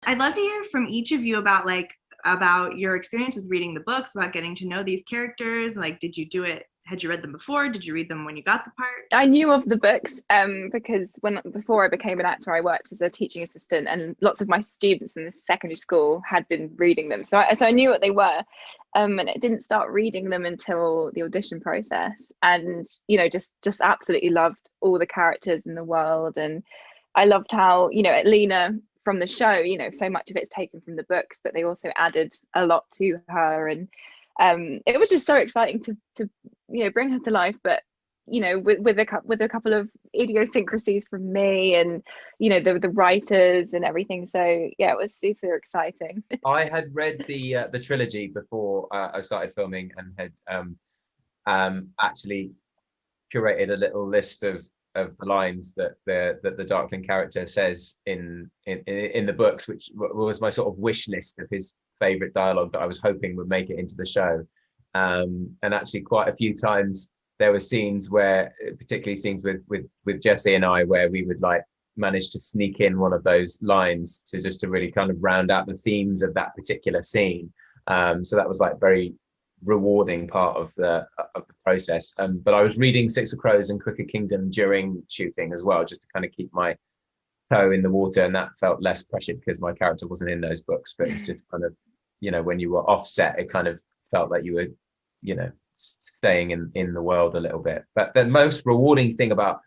I'd love to hear from each of you about your experience with reading the books, about getting to know these characters. Like, did you do it? Had you read them before? Did you read them when you got the part? I knew of the books because before I became an actor, I worked as a teaching assistant, and lots of my students in the secondary school had been reading them. So I knew what they were, and I didn't start reading them until the audition process. And just absolutely loved all the characters in the world, and I loved how Lena from the show, so much of it's taken from the books, but they also added a lot to her, and it was just so exciting to bring her to life, but with a couple of idiosyncrasies from me and the writers and everything. So yeah, it was super exciting. I had read the trilogy before I started filming, and had actually curated a little list of the lines that the Darkling character says in the books, which was my sort of wish list of his favorite dialogue that I was hoping would make it into the show. And actually quite a few times there were scenes where, particularly scenes with Jesse and I, where we would like manage to sneak in one of those lines to really kind of round out the themes of that particular scene. So that was like very rewarding part of the process. But I was reading Six of Crows and Crooked Kingdom during shooting as well, just to kind of keep my toe in the water, and that felt less pressured because my character wasn't in those books. But it was just kind of, when you were offset, it kind of felt like you were, staying in the world a little bit. But the most rewarding thing about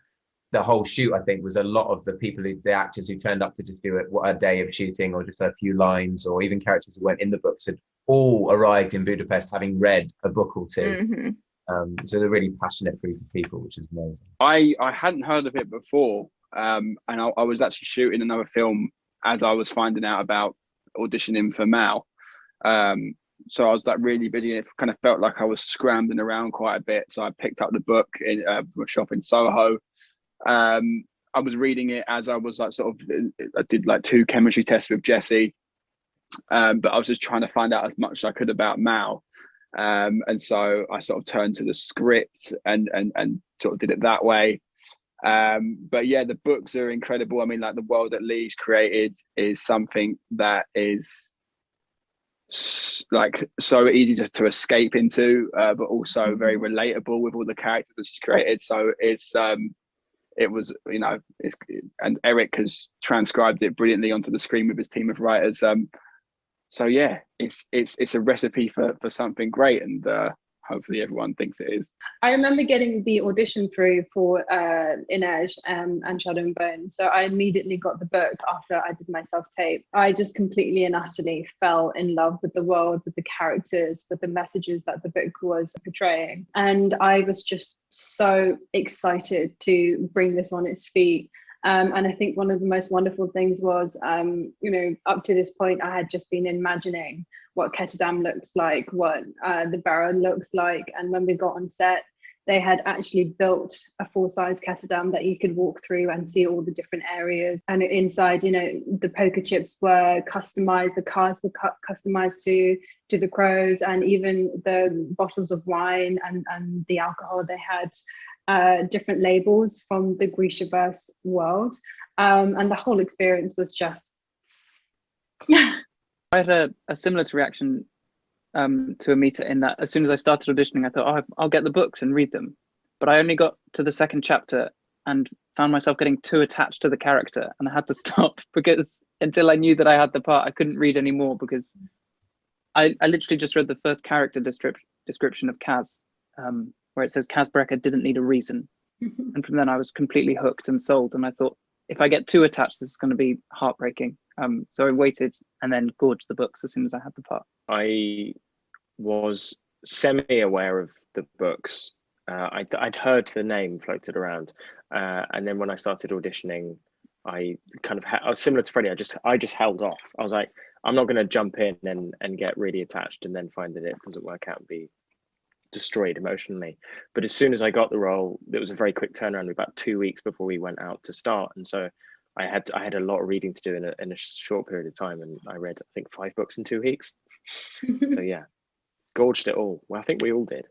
the whole shoot, I think, was a lot of the actors who turned up to just do a day of shooting, or just a few lines, or even characters who weren't in the books, had all arrived in Budapest having read a book or two. So they're really passionate group of people, which is amazing. I hadn't heard of it before, and I was actually shooting another film as I was finding out about auditioning for Mal. So I was like really busy. It kind of felt like I was scrambling around quite a bit. So I picked up the book from a shop in Soho. I was reading it as I was like I did like 2 chemistry tests with Jesse, but I was just trying to find out as much as I could about Mal. And so I sort of turned to the script and sort of did it that way. But yeah, the books are incredible. I mean, like the world that Lee's created is something that is like so easy to escape into, but also very relatable with all the characters that she's created. So it was, and Eric has transcribed it brilliantly onto the screen with his team of writers. So yeah, it's a recipe for something great, and hopefully everyone thinks it is. I remember getting the audition through for Inej and Shadow and Bone. So I immediately got the book after I did my self-tape. I just completely and utterly fell in love with the world, with the characters, with the messages that the book was portraying. And I was just so excited to bring this on its feet. And I think one of the most wonderful things was, up to this point, I had just been imagining what Ketterdam looks like, what the Barrow looks like. And when we got on set, they had actually built a full-size Ketterdam that you could walk through and see all the different areas. And inside, the poker chips were customized, the cards were customized to the crows, and even the bottles of wine and the alcohol, they had different labels from the Grishaverse world, and the whole experience was just I had a similar reaction to Amita, in that as soon as I started auditioning, I thought, I'll get the books and read them, but I only got to the second chapter and found myself getting too attached to the character, and I had to stop, because until I knew that I had the part, I couldn't read anymore, because I literally just read the first character description of Kaz, where it says Kaz Brecker didn't need a reason. And from then I was completely hooked and sold. And I thought, if I get too attached, this is going to be heartbreaking. So I waited and then gorged the books as soon as I had the part. I was semi-aware of the books. I'd heard the name floated around. And then when I started auditioning, I was similar to Freddie. I just held off. I was like, I'm not going to jump in and get really attached and then find that it doesn't work out and be destroyed emotionally. But as soon as I got the role, there was a very quick turnaround, about 2 weeks before we went out to start, and so I had a lot of reading to do in a short period of time, and I read, I think, 5 books in 2 weeks. So yeah, gorged it all. Well, I think we all did.